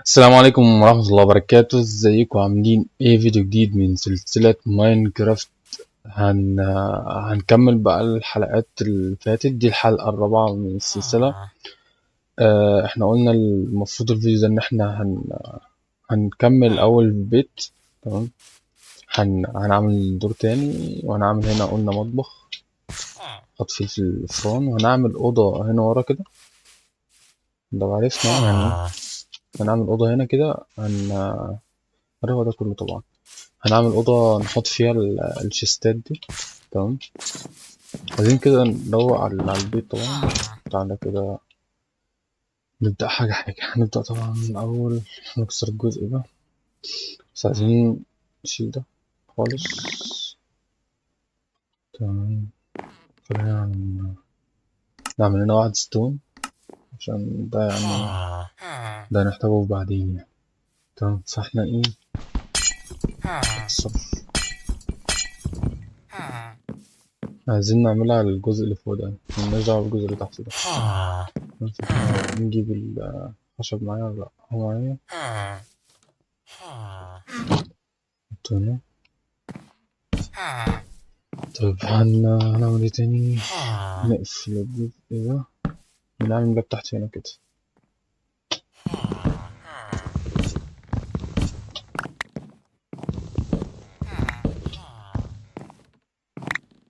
السلام عليكم ورحمة الله وبركاته. ازيكم عاملين ايه؟ فيديو جديد من سلسلة ماينكرافت. هنكمل بقى الحلقات اللي فاتت دي، الحلقة الرابعة من السلسلة. احنا قلنا المفروض الفيديو ده ان احنا هنكمل اول بيت. تمام. هنعمل دور تاني، وهنعمل هنا قلنا مطبخ نحط فيه الفرن، وهنعمل أوضة هنا ورا كده. لو عرفنا يعني هنعمل أوضة هنا كده. هو ده كله طبعا. هنعمل أوضة نحط فيها الشيستات دي. تمام. عايزين كده نروق على البيت طبعا. تعالى كده نبدأ حاجة حاجة. هنبدأ طبعا من الأول، نكسر الجزء ده، بس عايزين نشيل ده خالص. تمام. خلينا نعمل هنا واحد ستون، عشان ده يعني ده هنحتاجه بعدين يعني. تمام. فاحنا ايه، نكسر. عايزين نعملها على الجزء اللي فوق ده، ملناش دعوة بالجزء اللي تحت ده. فاحنا نجيب الخشب معايا ولا لأ؟ هو معايا. تمام. طيب هنعمل ايه تاني؟ نقفل الجزء ده، ونعمل باب تحت هنا كده.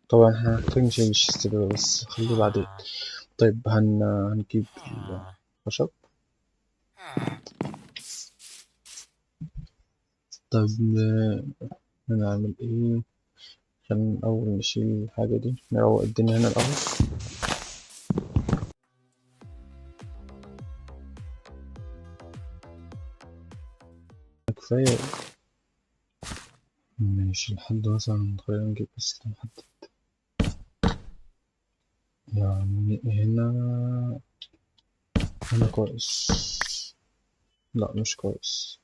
طبعا احنا هنحتاج نشيل الشيست ده، بس خليه بعدين. طيب هنجيب الخشب. طيب هنعمل ايه عشان الأول نشيل الحاجة دي، نروق الدنيا هنا الأول. كفاية. ماشي لحد مثلا، خلينا نجيب بس لحد يعني هنا كويس. لا مش كويس.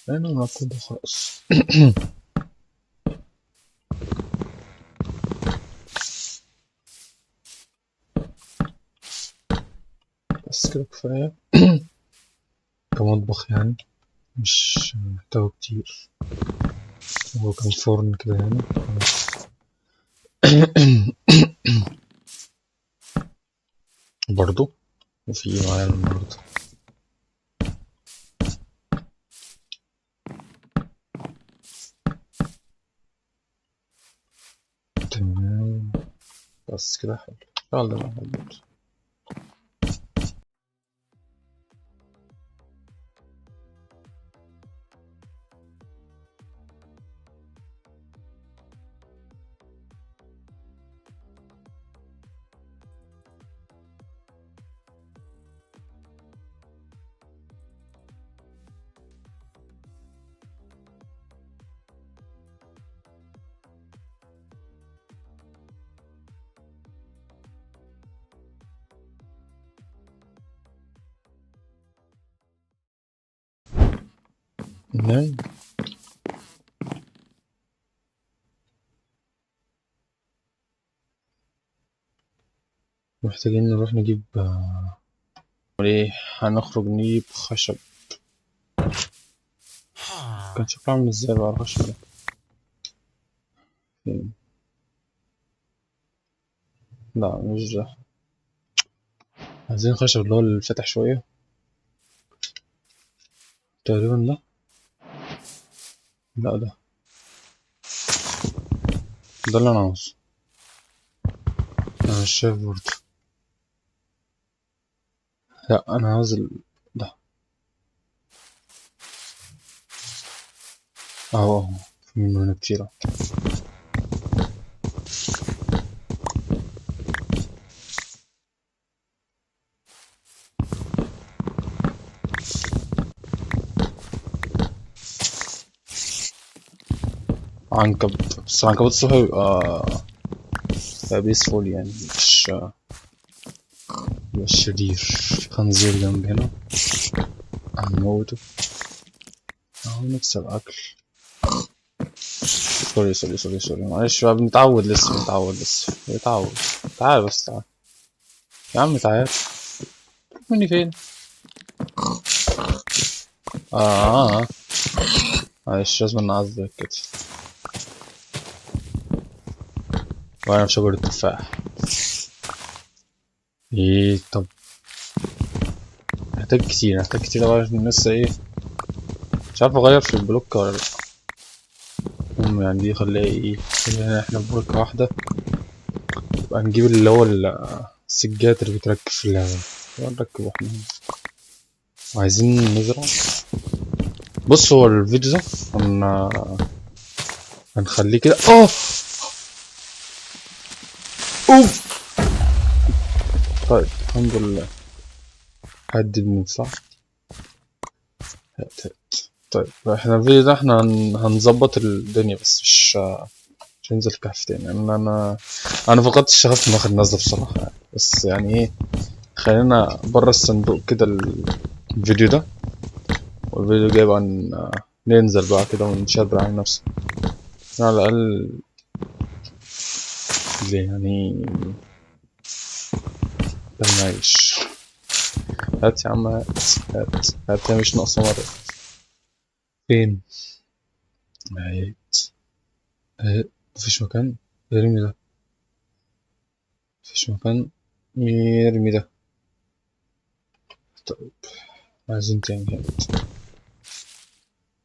هنا المفروض خلاص. بس كده كفاية كمطبخ يعني، مش محتاجه كتير. هو كان فرن كده هنا. برضو وفي معايا النهاردة. تمام. بس كده حلو. يلا نحط. نعم. محتاجين نروح نجيب ايه، هنخرج نجيب خشب. كان شكله عامل ازاي بقى الخشب ده؟ فين؟ لا مش ده. عايزين خشب اللي هو الفاتح شوية. تقريبا ده. لا ده اللي انا عاوزه. انا مش شايف برضه. لا انا عاوز ده. اهو في منه هنا كتير أهو. عنكبوت، بس العنكبوت الصبح بيبقى بيسفول يعني، مش شرير. في خنزير جنب هنا هنموته. اهو نكسب اكل. سوري سوري سوري سوري، معلش بقى، بنتعود لسه، بنتعود. تعال بس، تعال يا عم، تعال. مني فين؟ اه معلش، لازم نعذبك كده. وانا في شجرة التفاح. ايه طب، محتاج كتير أوي عشان لسه ايه، مش عارف اغير في البلوك ولا لا. المهم يعني دي خليها ايه، خلينا احنا في بلوكة واحدة. يبقى نجيب اللي هو السجاد اللي بيتركب في اللعبة، نركبه احنا. وعايزين نزرع. بص، هو الفيديو ده هنخليه كده. اوف. طيب الحمد لله. هدي من صح. هات. طيب احنا الفيديو ده احنا هنظبط الدنيا، بس مش هننزل كهف تاني، لان انا فقدت الشغف من اخر نزله بصراحه يعني. بس يعني ايه، خلينا بره الصندوق كده الفيديو ده، والفيديو جاي بقى ننزل بقى كده ونشبر على نفسه على الاقل. ليه يعني، لما نعيش. هات يا عم، هات هي مش ناقصه مره. فين؟ هات. هات. مفيش مكان. ارمي ده. مفيش مكان. ارمي ده. طيب عايزين تاني. هات.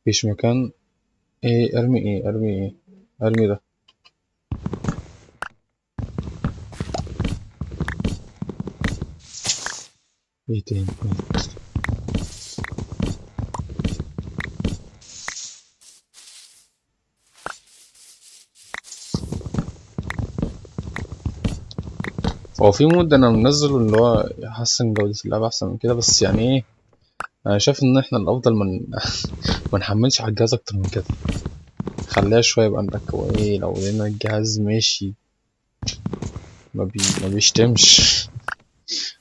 مفيش مكان. ايه ارمي، ايه ارمي، ايه ارمي ده. ايه تاني. هو في مود انا منزله اللي هو يحسن جودة اللعبة احسن من كده، بس يعني ايه، انا شايف ان احنا الافضل ما نحملش على الجهاز اكتر من كده. خليها شوية بقى نركبه، ايه لو لقينا الجهاز ماشي ما بيشتمش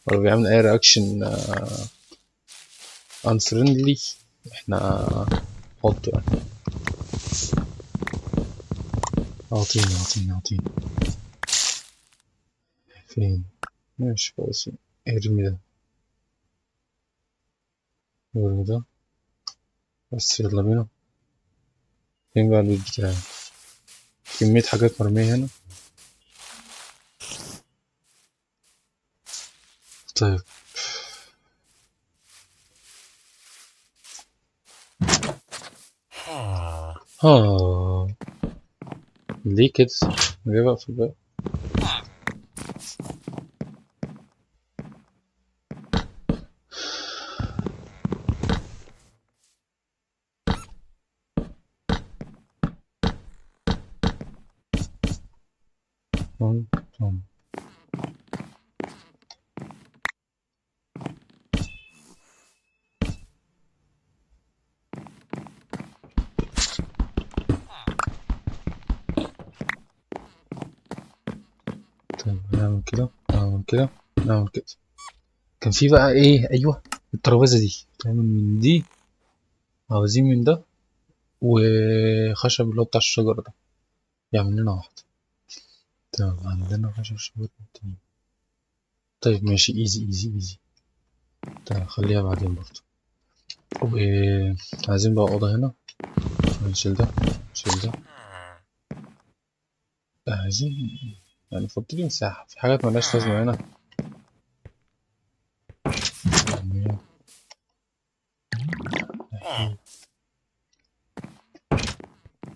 ولا بيعمل اي رياكشن unfriendly، احنا نحطه يعني. اعطيني. فين؟ ماشي كويس. ارمي ده. ارمي ده. بس يلا بينا. فين بقى البيت بتاعي؟ كمية حاجات مرمية هنا. طيب. ها. ليه كده؟ ليه بقى في الباب؟ طم طم. طيب نعمل كده. كان في بقى ايه، ايوه، الترابيزة دي تعمل من دي. عاوزين من ده وخشب اللي هو بتاع الشجر ده، يعمل لنا واحدة. تمام، عندنا خشب شجر تاني. طيب ماشي، ايزي. طيب خليها بعدين برضه. وعايزين بقى أوضة هنا. نشيل ده. نشيل ده. عايزين يعني فاضلين مساحة في حاجات ملهاش لازمة هنا يعني.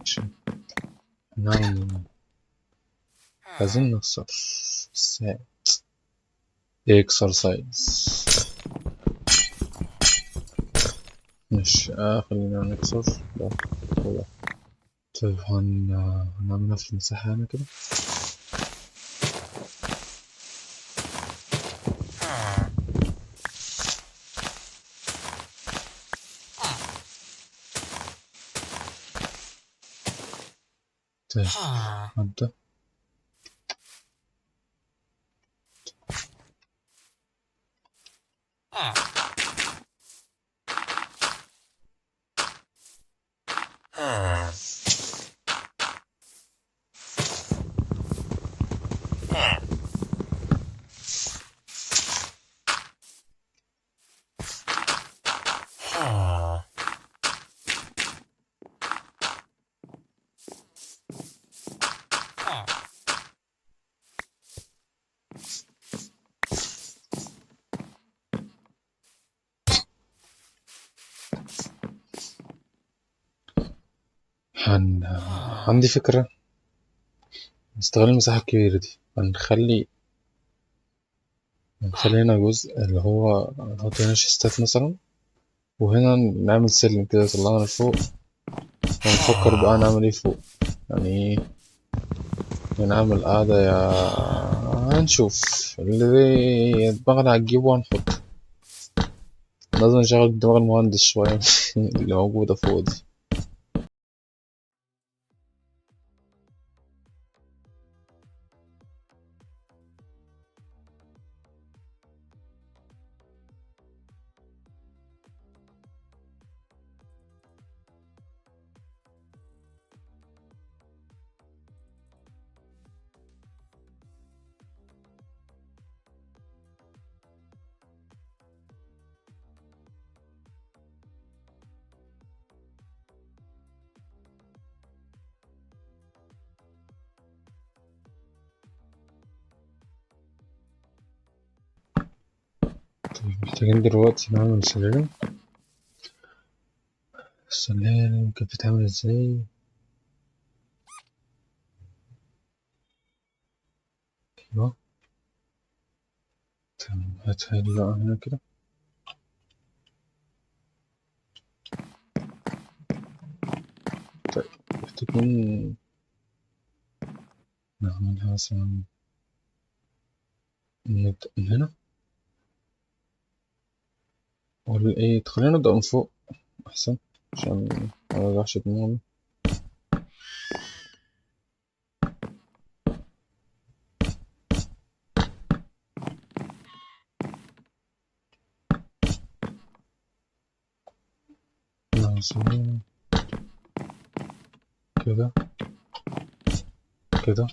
عشان نعمل، عايزين نكسر الساعة. اكسرسايز. مش خلينا نكسر ده وده. طيب هنعمل نفس المساحة هنا كده. طيب هبدأ. عندي فكرة نستغل المساحة الكبيرة دي، هنخلي هنا جزء اللي هو نحط هنا شيستات مثلا، وهنا نعمل سلم كده يطلعنا لفوق، ونفكر بقى نعمل ايه فوق. يعني ايه، يا نعمل قاعدة يا هنشوف اللي دماغنا هتجيبه هنحطه. لازم نشغل دماغ المهندس شوية اللي موجودة فوق دي. محتاجين دلوقتي نعمل سلالم. السلالم كانت بتتعمل ازاي؟ ايوه تمام، هاتها لي بقى هنا كده. طيب محتاجين نعملها مثلا، نبدأ من هنا ولا ايه؟ خلينا نبدأ من فوق أحسن عشان منوجعش دماغنا. مثلا كده كده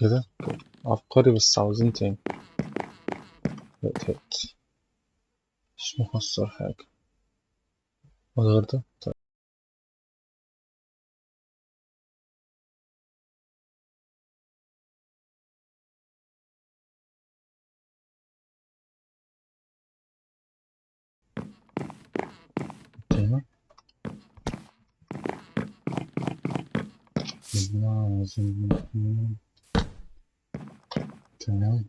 كده كده. عبقري بس عاوزين تاني. هات مش مخسر حاجة ولا غير ده. طيب هنا عاوزين تمام.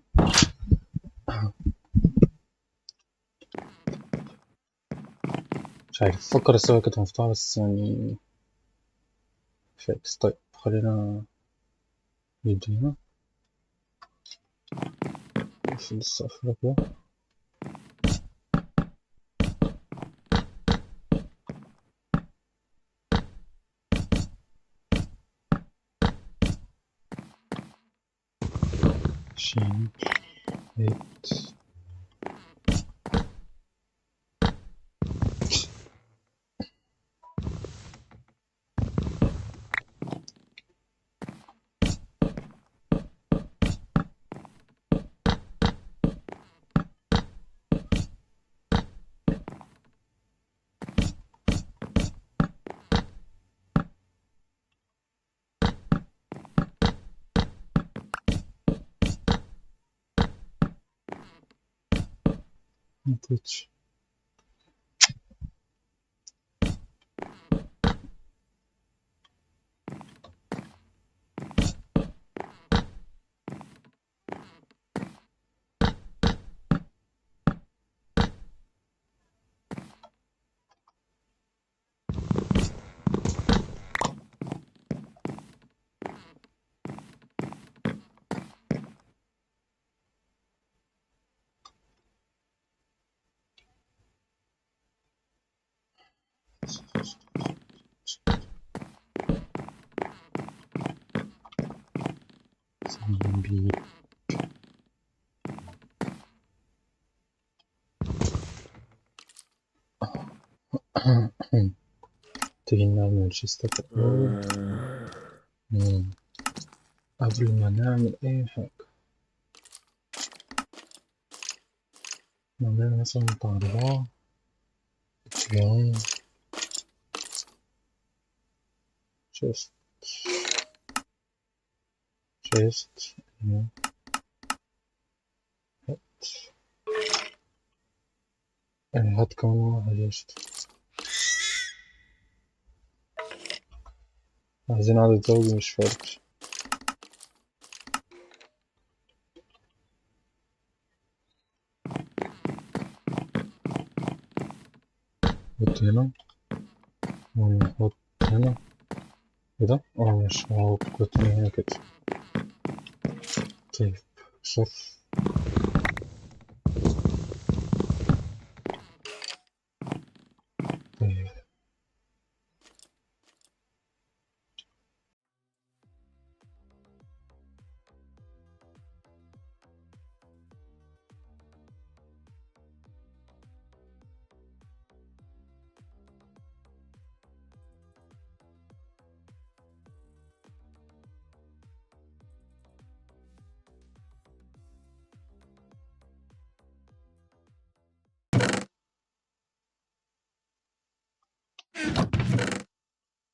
مش عارف، فكر السوا كده مفتوحة بس يعني فاكس. طيب خلينا نبدأ هنا، نقفل السقف ده كده. شيل هات. مفيتش. زنبيل. تيجي نعمل شيستات الأول. قبل ما نعمل أي حاجة نعمل مثلا بتاع 4 اتجاهين شيست شيست. هات كمان واحد شيست. عايزين عدد زوجي مش فارق. نحط هنا ونحط هنا كده. مش هو كنت هنا كده. طيب صف. طيب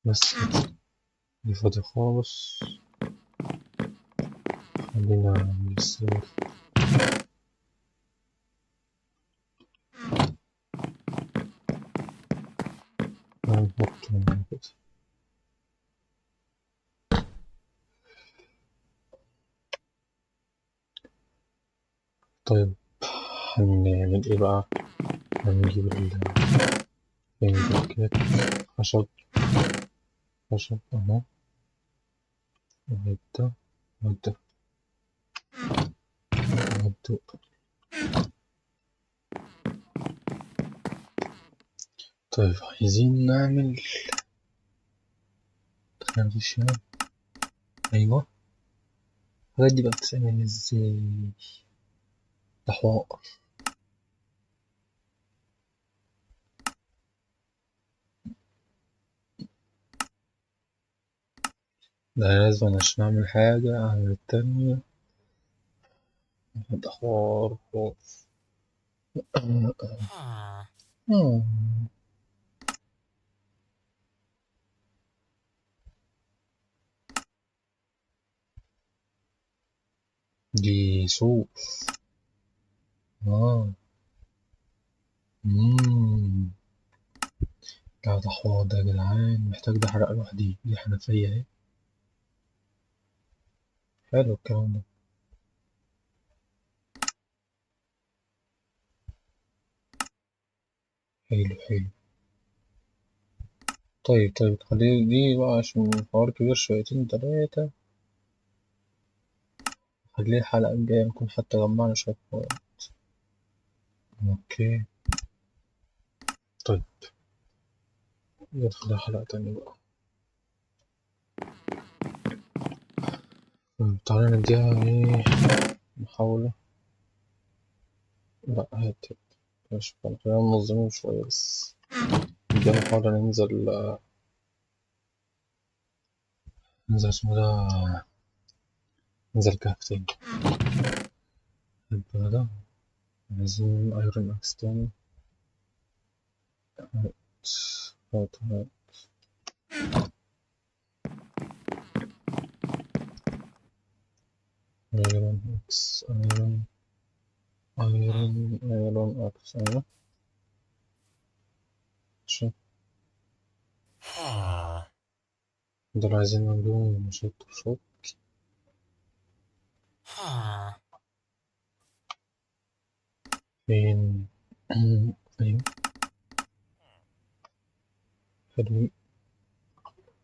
بس كده. دي فاضي خالص. خلينا نسيب. نحط هنا كده. طيب هنعمل ايه بقى؟ هنجيب الباكيت. خشب خشب اهو. وهدا وهدا وهدا. طيب عايزين نعمل ترانزيشن. ايوه الحاجات دي بقى بتتعمل ازاي؟ ده حوار. ده لازم عشان اعمل حاجة اعمل التانية. ده حوار حوار. دي سوق. اه. مم. ده حوار ده يا جدعان، محتاج ده حرق لوحدي. دي حنفية اهي. حلو الكلام ده. حلو حلو. طيب خلي دي بقى عشان الحوار كبير شويتين تلاتة. خليه الحلقة الجاية نكون حتى جمعنا شوية حوار. اوكي. طيب ندخل حلقة تانية بقى. تعالى نديها ايه محاولة. لا هات. مش خلينا منظمين شوية بس. نديها محاولة ننزل اسمه ده. ننزل كهف تاني. يبقى ده عايزين ايرون اكس تاني. هات. ايرون اكس ايرون اكس ايوه. شوف دول عايزين نعملهم شوط. فين؟ ايوه حلوين.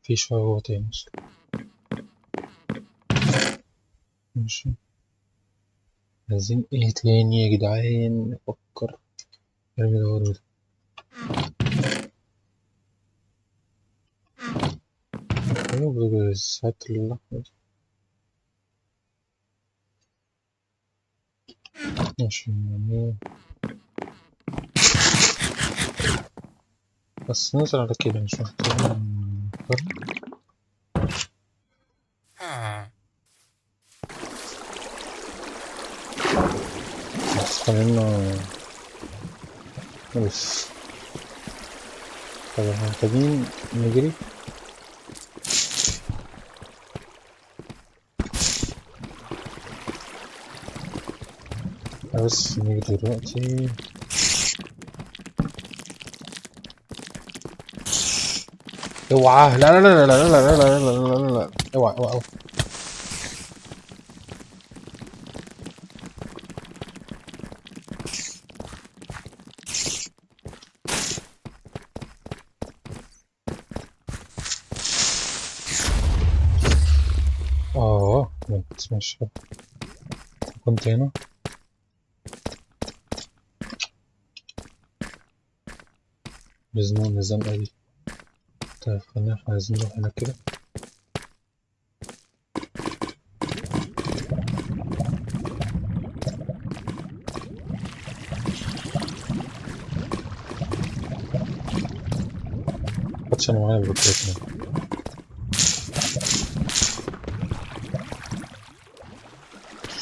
في شوية جوه تاني أصلا. ماشي. عايزين ايه تاني يا جدعان؟ نفكر. ارمي ده ورا ده. ايوه بوجز هات اللحمة دي. ماشي يعني. بس ننزل على كده مش محتاجين نفكر. بس خلينا بس. طيب احنا محتاجين نجري. بس نجري دلوقتي. اوعى، لا لا لا لا لا لا لا لا لا لا لا لا، اوعى اوعى. مت ماشي. كنت هنا. مزنوق الزنقة دي. طيب خلينا، احنا عايزين نروح هنا كده. مخدش انا معايا البطارية هنا.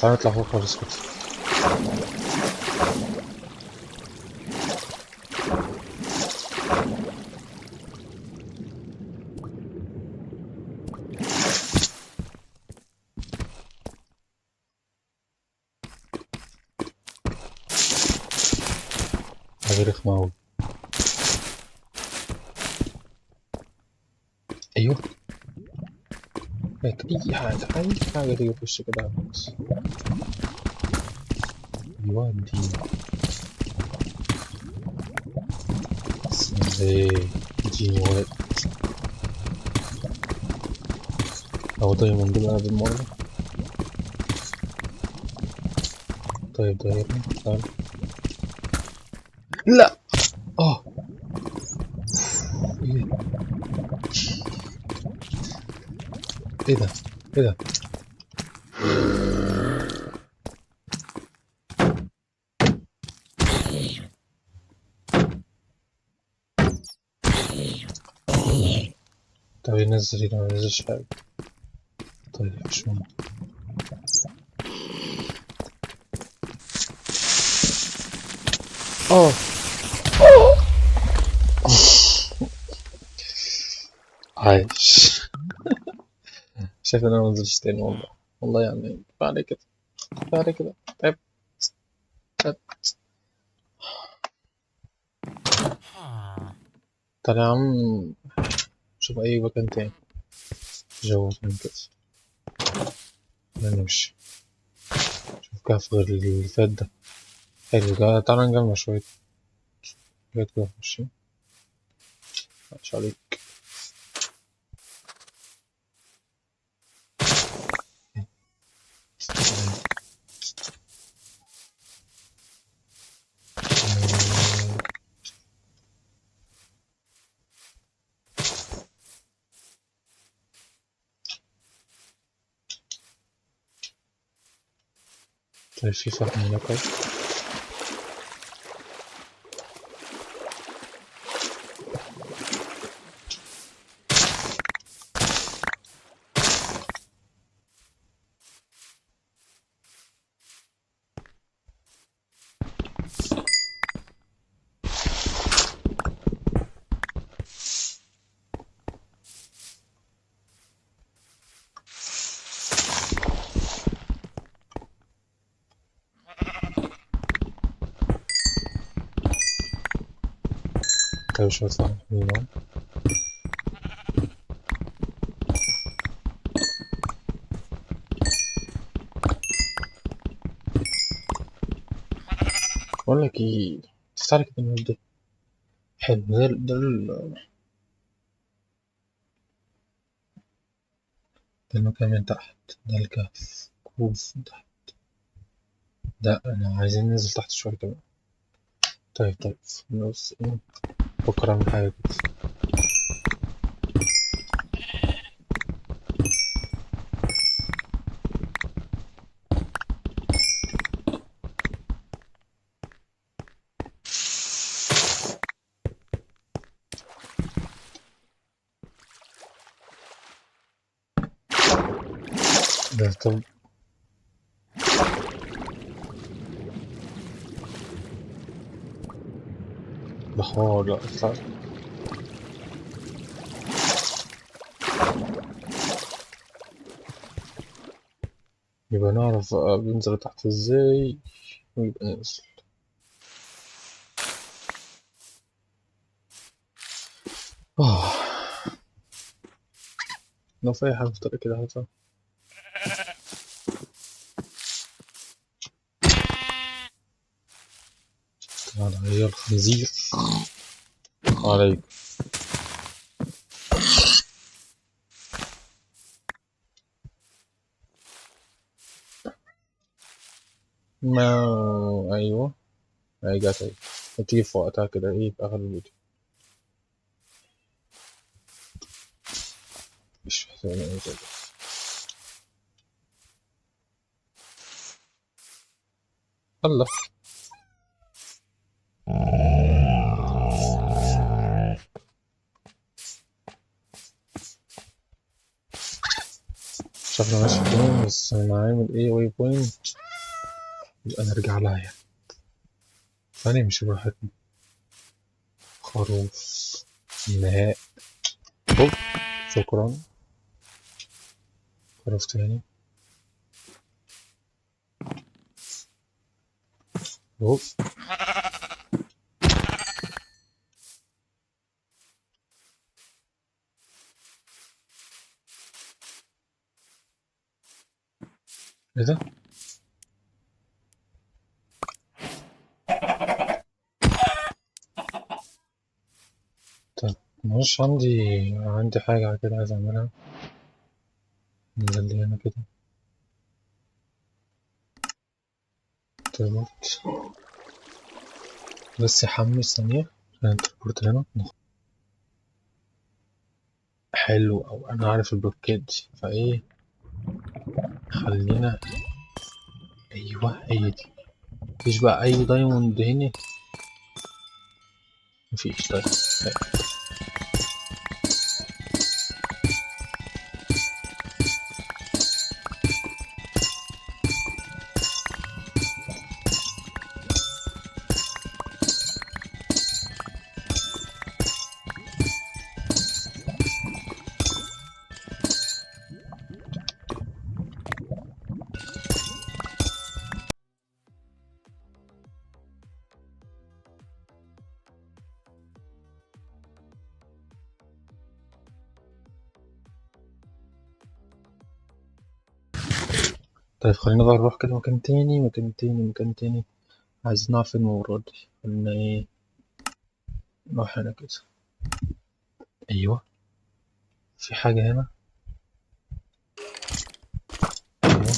تعالى نطلع فوق خالص كده. حاجة رخمة أوي. أيوه. هيك أي حاجة، أي حاجة تيجي في وشي كده بس. يودي. بسم الله. اديني ولد. أو دايما دي بقى بالمرة. طيب دايما تعال. لا. اه. ايه ايه ده؟ ايه ده؟ طب ينزل هنا، ما ينزلش حاجة. طيب مش مهم. اه. عايش. شايف ان انا منزلش تاني والله. والله يعني كفاية عليك كده، كفاية عليك كده. تعبت. تعبت. تعالى يا عم، شوف اي مكان تاني. جو مكان كده. نمشي. شوف كهف غير اللي فات ده. حلو ده، تعالى نجمع شوية حاجات كده نمشي. مش عليك. طيب في فرق هناك أهو. طيب شوية فرق هنا. بقول لك ايه، تستعرف كده الناس ده. حلو ده المكان من تحت. ده الكهف كوف من تحت. ده انا عايزين ننزل تحت شوية كمان. طيب طيب. بص ايه، بفكر اعمل حاجة كده. ده طب. ده حوار، لا اطلع. يبقى نعرف بقى بننزل تحت ازاي، ويبقى ننزل. آه. لو في أي حاجة في الطريق كده هاتها. تعالى يا الخنزير عليك. ما أيوه، هي جت أهي، هتيجي في وقتها كده إيه في آخر الفيديو. مش محتاج أي حاجة. الله، شكله ماشي كده، بس أنا عامل إيه واي بوينت، يبقى نرجع لها يعني. هنمشي براحتنا. خروف النهاء. هوب، شكرا. خروف تاني. هوب. إيه ده؟ طب مش عندي حاجة كده عايز أعملها. نزل هنا كده. تلبورت. بس يحمل ثانية عشان تلبورت هنا. حلو، أو أنا عارف البلوكات دي فإيه. خلينا. أيوه هي دي. مفيش بقى أي دايموند هنا. مفيش. طيب طيب خلينا بقى نروح كده مكان تاني، مكان تاني، مكان تاني. عايزين نعرف فين المرة دي. خلينا إيه، نروح هنا كده. أيوه، في حاجة هنا. أيوه.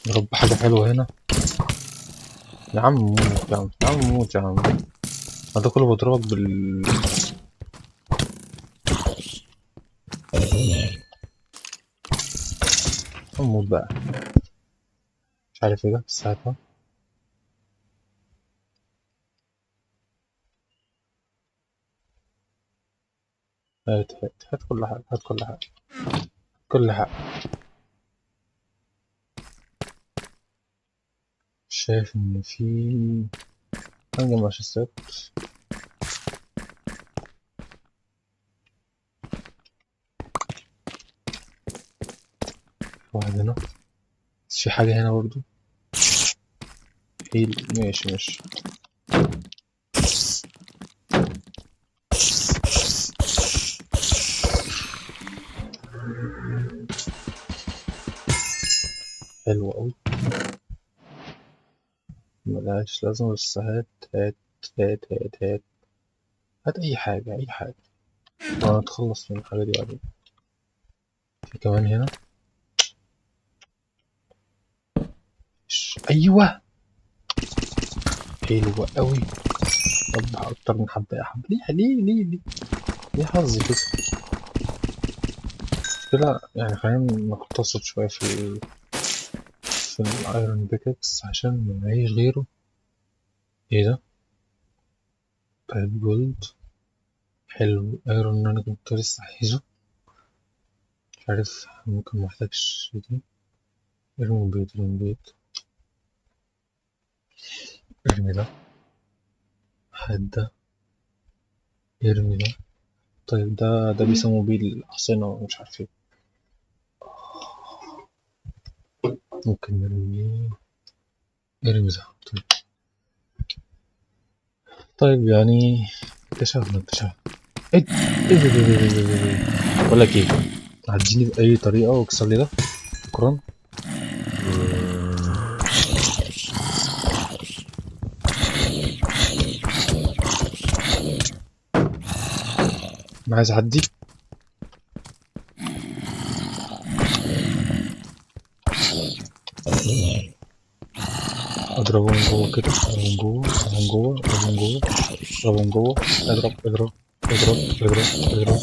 يا رب حاجة حلوة هنا. يا عم موت يا عم، يا عم موت يا عم. ده كله بضربك موت بقى. مش عارف ايه ده بس هاتها. هات كل حاجة، هات كل حاجة، كل حاجة. شايف إن في حاجة مانشستر. واحد هنا. بس في حاجة هنا برضو. حلو، ماشي ماشي. حلو أوي. ملهاش لازمة بس هات. هات هات. هات أي حاجة أي حاجة، وهنتخلص من الحاجة دي بعدين. في كمان هنا. أيوه. حلو أوي. ربح أكتر من حبة يا حبة. ليه حظي كده. كده يعني خلينا نقتصد شوية في الأيرون بيككس عشان معيش غيره. ايه ده؟ طيب جولد. حلو. ايرون انا كنت لسه عايزه. مش عارف ممكن محتاجش دي. ارمي بيت. ارمي ده. حد. ارمي ده. طيب ده بيسموه بيه الأحصنة ومش عارف ايه. ممكن نرمي ده. طيب يعني اكتشفنا. ايه بقول لك ايه، عديني بأي طريقة واكسر لي ده. شكرا. انا عايز اعدي. اضربه من جوه كده، اضربه من جوه، اضربه من جوه، اضربه من جوه، اضربه من جوه. اضرب.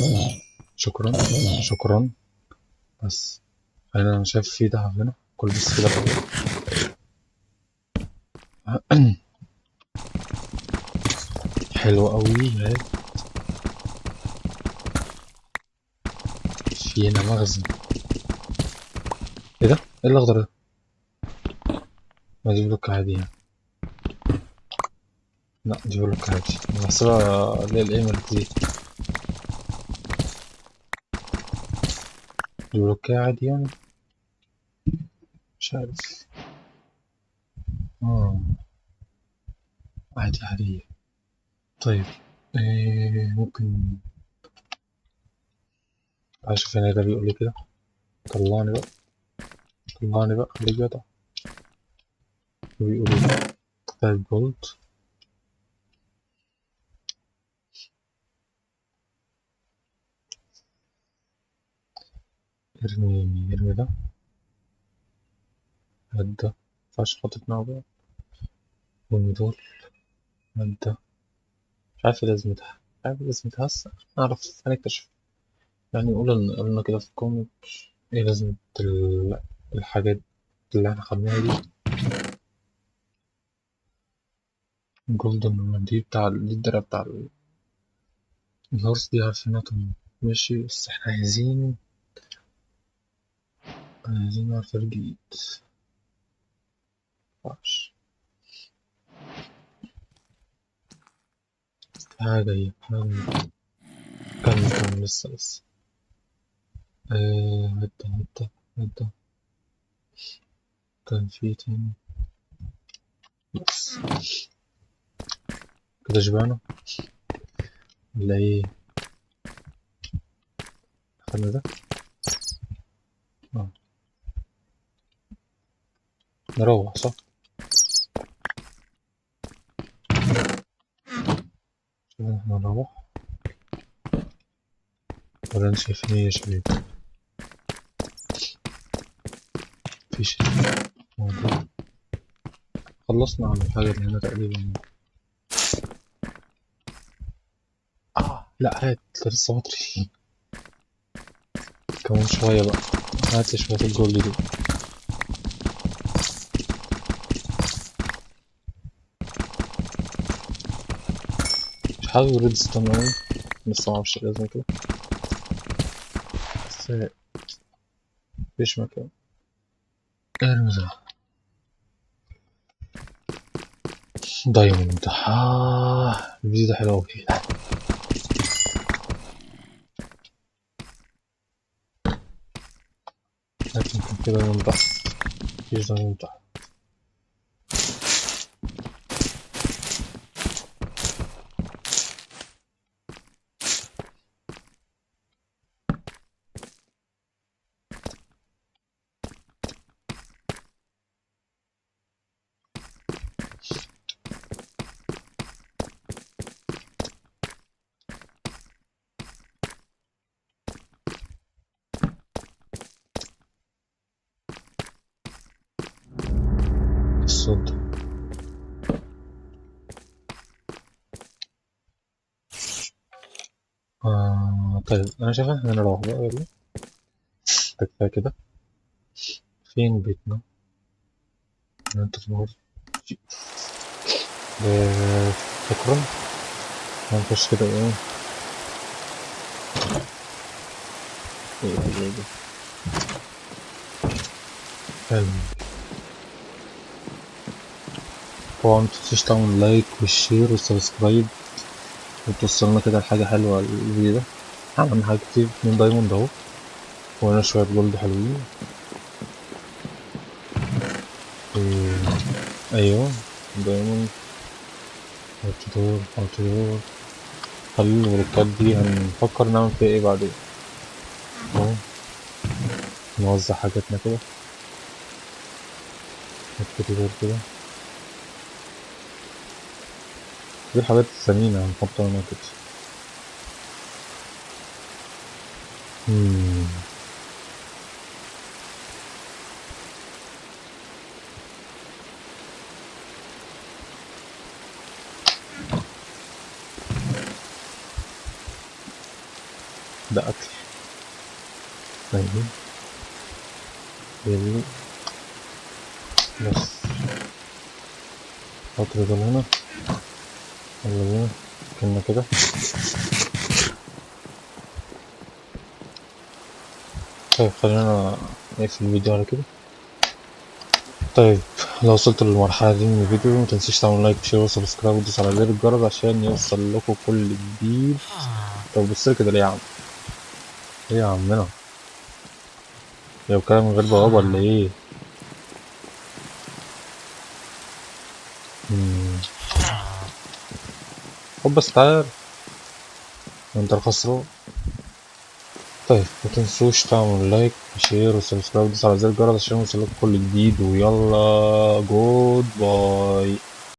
شكرا. شكرا. بس انا شايف في دهب هنا، كل بس كده الأول. حلو قوي. في هنا مخزن. ايه ده؟ ايه الاخضر ده؟ ما دي بلوك عادي يعني. لا دي بلوك عادي، انا بحسبها اللي هي الايمرالد دي. دي بلوك عادي يعني. مش عارف. اه عادي عادية. طيب إيه ممكن اشوف هنا ده بيقول لي كده. طلعني بقى، طلعني بقى، خليك جدع. بيقول لي طيب جولد. ارمي ده. هات ده. مينفعش حاطط مع بعض. ارمي دول. هات ده. مش عارف ايه لازمتها، مش عارف ايه لازمتها، بس نعرف هنكتشف. يعني قلنا كده في الكومنت ايه لازمة الحاجات اللي احنا خدناها دي. جولدن دي بتاع دي الدرع بتاع الهورس دي، عارفينها طبعا. ماشي بس احنا عايزين نعرف الجديد. مينفعش. حاجة جاية، حاجة جاية. كمل لسه. هدا. كان في تاني. بس كده شبعنا ولا ايه؟ خدنا ده. اه نروح صح؟ كده احنا نروح ولا انت شايفين ايه يا شباب؟ مفيش موضوع. خلصنا على الحاجة اللي هنا تقريبا. لا هات لسه بدري. كمان شوية بقى. هات لي شوية الجولد دي. مش حابب الريدستون أوي، لسه معرفش إيه لازم كده، بس مفيش مكان. ارمي ده. دايموند. الفيديو ده حلو أوي. هات يمكن في دايموند تحت. مفيش دايموند تحت. الصوت ده. طيب أنا شايف إن احنا نروح بقى يلا. ده كفاية كده. فين بيتنا؟ انت في الغرفة. آه، شكرا. هنخش كده ايه. ايه. حلو. طبعا متنسوش تعملوا اللايك والشير والسبسكرايب وتوصلنا كده لحاجة حلوة الفيديو ده. عملنا حاجات كتير من دايموند اهو، وهنا شوية جولد حلوين. ايوه دايموند، اوتدور اوتدور. خلي البلوكات دي هنفكر نعمل فيها ايه بعدين. اهو نوزع حاجاتنا كده، نحط دول كده، دي الحاجات الثمينة هنحطها هنا كده. مم. ده أكل. أيوه يلا بس حط دول هنا، يلا بينا كنا كده. طيب خلينا نقفل الفيديو على كده. طيب لو وصلت للمرحلة دي من الفيديو متنسيش تعمل لايك وشير وسبسكرايب وتدوس على زر الجرس عشان يوصل لكم كل جديد. طب بص كده ليه يا عم؟ ايه يا عمنا؟ لو كلام من غير بوابة ولا ايه؟ مم. خد بس تعال وانت الخسران. طيب متنسوش تعملوا لايك وشير وسبسكرايب وتدوس على زر الجرس عشان يوصل لكم كل جديد، ويلا جود باي.